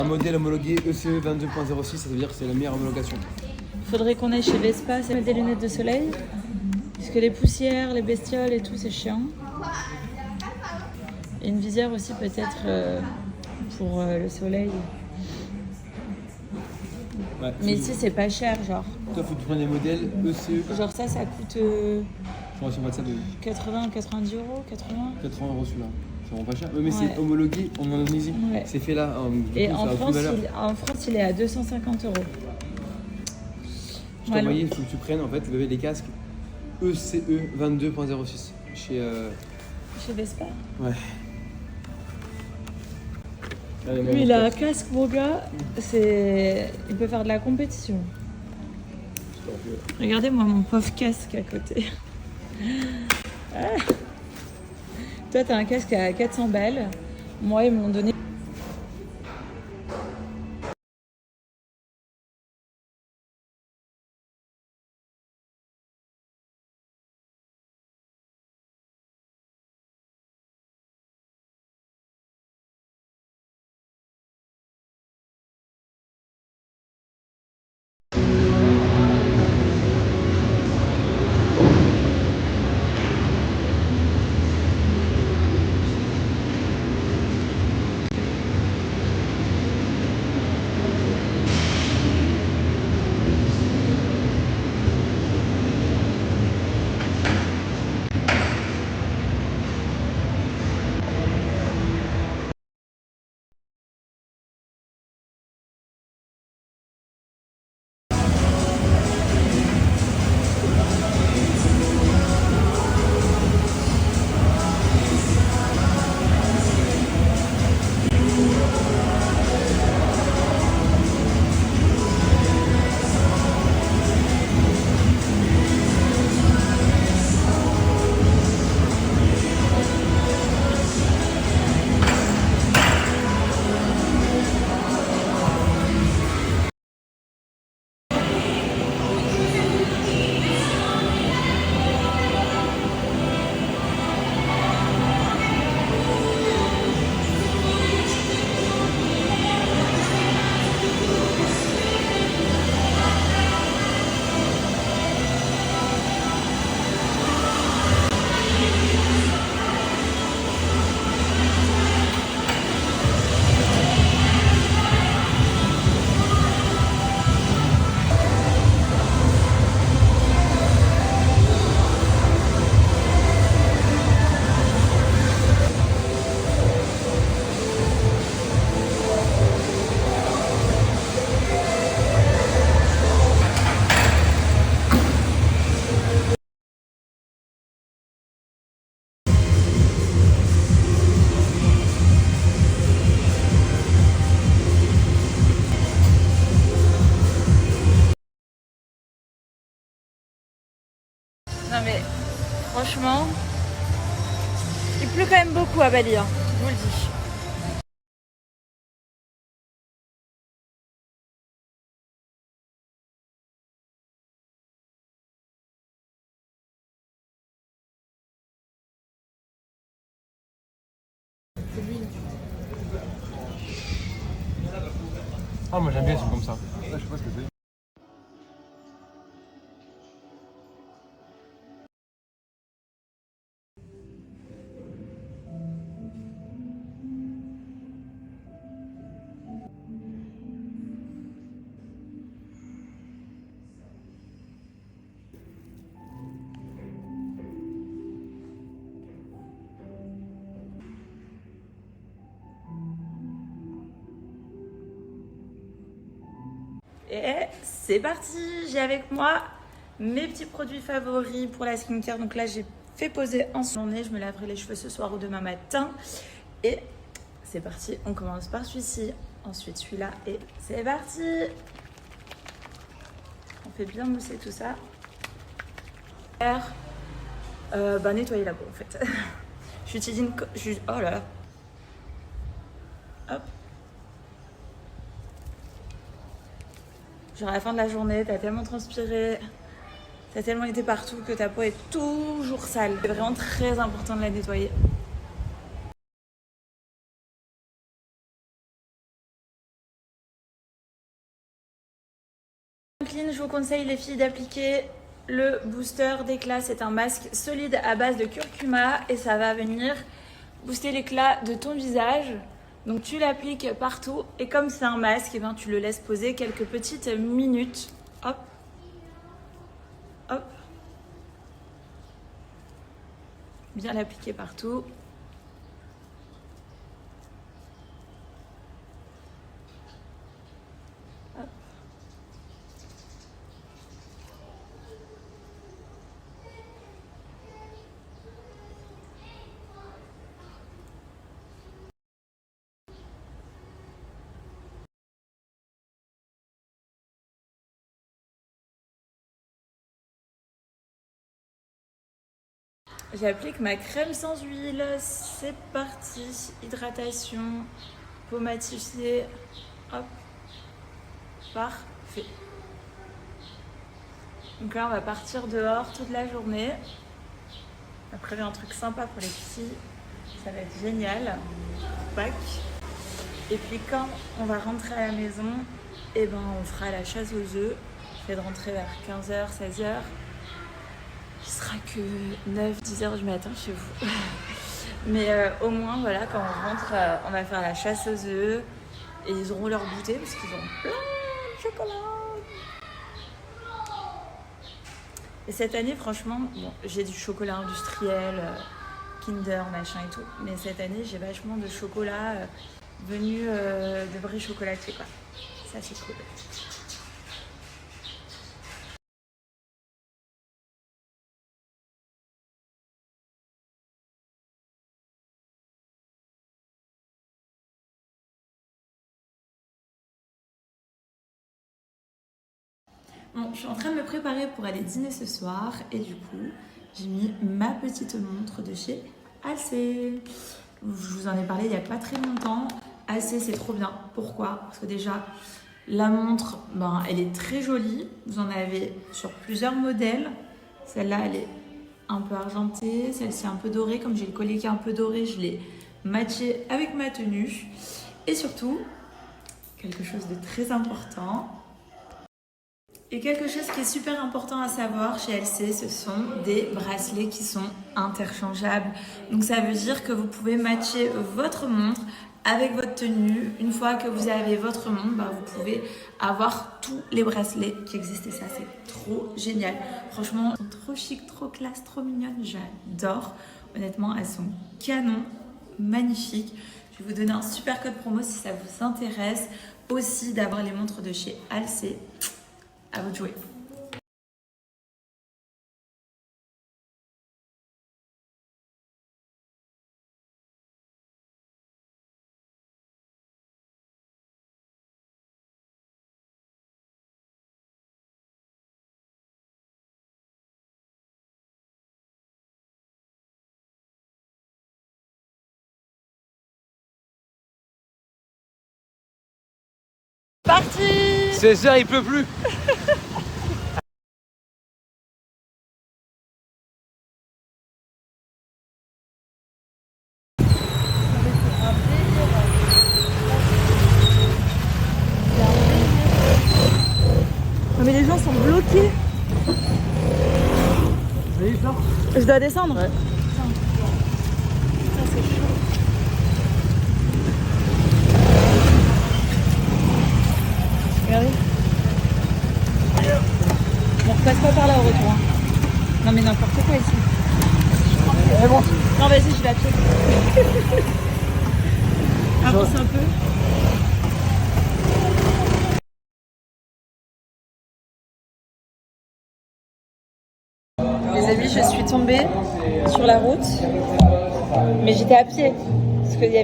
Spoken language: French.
Un modèle homologué ECE 22.06, ça veut dire que c'est la meilleure homologation. Faudrait qu'on aille chez Vespa et mettre des lunettes de soleil. Parce que les poussières, les bestioles et tout, c'est chiant. Et une visière aussi peut-être pour le soleil. Ouais, mais ici, c'est pas cher, genre. Toi, faut que tu prennes des modèles ECE. Genre ça coûte Je crois sur WhatsApp, 80 €, 90 80 € celui-là. C'est vraiment pas cher. Mais ouais. C'est homologué en Indonésie. Ouais. C'est fait là. Et en France, il est à 250 €. Je t'ai envoyé, il faut que tu prennes en fait les casques ECE 22.06 chez Vespa. Ouais. Lui, il a un casque, mon gars. Il peut faire de la compétition. Regardez-moi mon pauvre casque à côté. Ah. Toi, t'as un casque à 400 balles. Moi, ils m'ont donné. Non mais franchement, il pleut quand même beaucoup à Bali, hein, je vous le dis. Ah, moi j'aime bien, c'est comme ça. Je sais pas ce que c'est. Et c'est parti, j'ai avec moi mes petits produits favoris pour la skincare. Donc là, j'ai fait poser en journée. Je me laverai les cheveux ce soir ou demain matin. Et c'est parti, on commence par celui-ci, ensuite celui-là et c'est parti. On fait bien mousser tout ça. Nettoyer la peau en fait. J'utilise une... Oh là là. Hop. Genre à la fin de la journée, t'as tellement transpiré, t'as tellement été partout que ta peau est toujours sale. C'est vraiment très important de la nettoyer. Clean, je vous conseille les filles d'appliquer le booster d'éclat. C'est un masque solide à base de curcuma et ça va venir booster l'éclat de ton visage. Donc tu l'appliques partout et comme c'est un masque, et ben, tu le laisses poser quelques petites minutes. Hop, hop. Bien l'appliquer partout. Hop. J'applique ma crème sans huile. C'est parti. Hydratation, peau matifiée. Hop. Parfait. Donc là, on va partir dehors toute la journée. Après, j'ai un truc sympa pour les filles. Ça va être génial. Pack. Et puis quand on va rentrer à la maison, et ben, on fera la chasse aux œufs. Je vais de rentrer vers 15h, 16h. Il sera que 9-10h du matin chez vous. Mais au moins, voilà, quand on rentre, on va faire la chasse aux œufs. Et ils auront leur goûter parce qu'ils ont plein de chocolat. Et cette année, franchement, bon, j'ai du chocolat industriel, Kinder, machin et tout. Mais cette année, j'ai vachement de chocolat venu de vrais chocolatiers, quoi. Ça, c'est cool. Bon, je suis en train de me préparer pour aller dîner ce soir et du coup, j'ai mis ma petite montre de chez Halsey. Je vous en ai parlé il n'y a pas très longtemps. Halsey, c'est trop bien. Pourquoi? Parce que déjà, la montre, ben, elle est très jolie. Vous en avez sur plusieurs modèles. Celle-là, elle est un peu argentée. Celle-ci, un peu dorée. Comme j'ai le collier qui est un peu doré, je l'ai matché avec ma tenue. Et surtout, quelque chose de très important. Et quelque chose qui est super important à savoir chez Halsey, ce sont des bracelets qui sont interchangeables. Donc ça veut dire que vous pouvez matcher votre montre avec votre tenue. Une fois que vous avez votre montre, bah, vous pouvez avoir tous les bracelets qui existent et ça c'est trop génial. Franchement, elles sont trop chic, trop classe, trop mignonnes, j'adore. Honnêtement, elles sont canon, magnifiques. Je vais vous donner un super code promo si ça vous intéresse. Aussi d'avoir les montres de chez Halsey. À vous de jouer. Parti. 16h, il pleut plus. Non mais les gens sont bloqués. Vous allez ça? Je dois descendre. Ouais. Putain, c'est chaud. Regardez. On repasse pas par là au retour. Hein. Non mais n'importe quoi ici. C'est bon. Non vas-y, je vais à pied. Avance un peu. Les amis, je suis tombée sur la route, mais j'étais à pied parce qu'il y avait